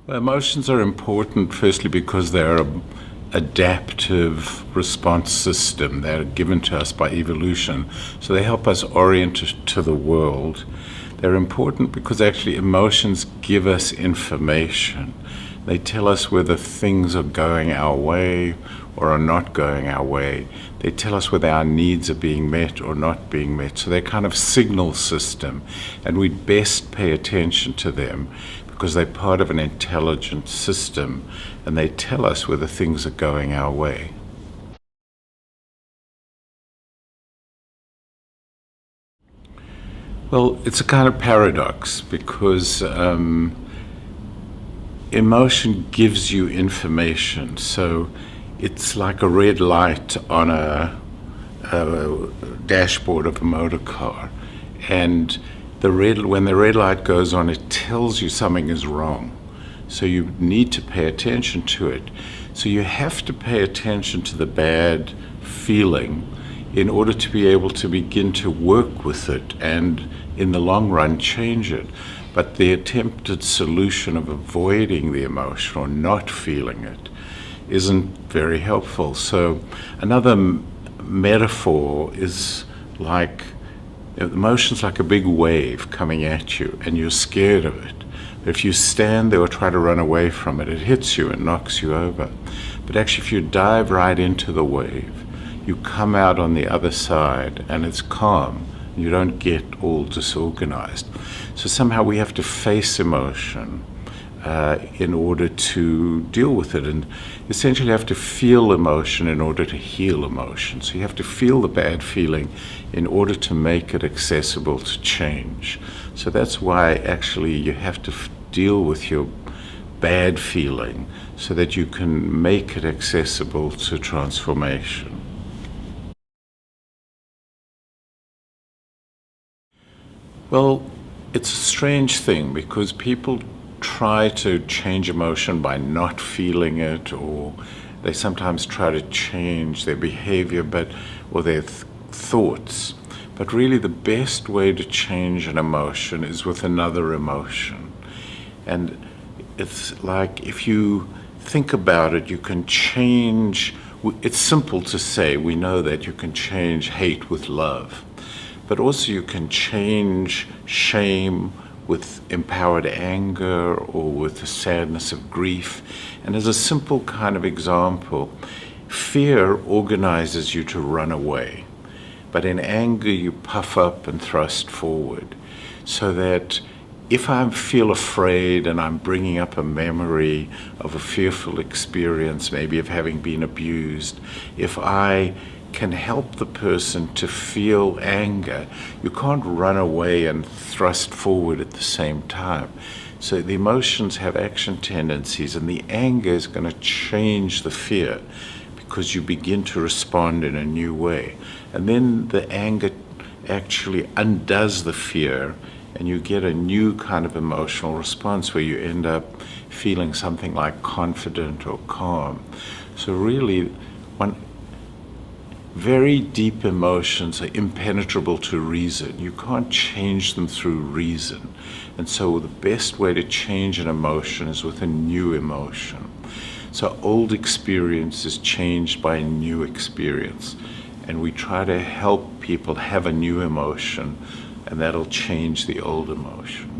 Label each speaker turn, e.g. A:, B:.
A: Well, emotions are important, firstly, because they're an adaptive response system. They're given to us by evolution, so they help us orient to the world. They're important because actually emotions give us information. They tell us whether things are going our way or are not going our way. They tell us whether our needs are being met or not being met. So they're kind of signal system, and we best pay attention to them because they're part of an intelligent system, and they tell us whether things are going our way. Well, it's a kind of paradox because emotion gives you information. So it's like a red light on a dashboard of a motor car, and when the red light goes on, it tells you something is wrong. So you need to pay attention to it. So you have to pay attention to the bad feeling in order to be able to begin to work with it and in the long run change it. But the attempted solution of avoiding the emotion or not feeling it isn't very helpful. So another metaphor is like emotion's like a big wave coming at you and you're scared of it. But if you stand there or try to run away from it, it hits you and knocks you over. But actually if you dive right into the wave, you come out on the other side and it's calm. You don't get all disorganized. So somehow we have to face emotion in order to deal with it, and essentially you have to feel emotion in order to heal emotion. So you have to feel the bad feeling in order to make it accessible to change. So that's why actually you have to deal with your bad feeling so that you can make it accessible to transformation. Well, it's a strange thing because people try to change emotion by not feeling it, or they sometimes try to change their behavior or their thoughts. But really the best way to change an emotion is with another emotion. And it's like if you think about it, you can change. It's simple to say, we know that you can change hate with love. But also you can change shame with empowered anger or with the sadness of grief. And as a simple kind of example, fear organizes you to run away. But in anger you puff up and thrust forward. So that if I feel afraid and I'm bringing up a memory of a fearful experience, maybe of having been abused, if I can help the person to feel anger, you can't run away and thrust forward at the same time. So the emotions have action tendencies, and the anger is going to change the fear because you begin to respond in a new way. And then the anger actually undoes the fear, and you get a new kind of emotional response where you end up feeling something like confident or calm. So really, very deep emotions are impenetrable to reason. You can't change them through reason. And so the best way to change an emotion is with a new emotion. So old experience is changed by a new experience. And we try to help people have a new emotion, and that'll change the old emotion.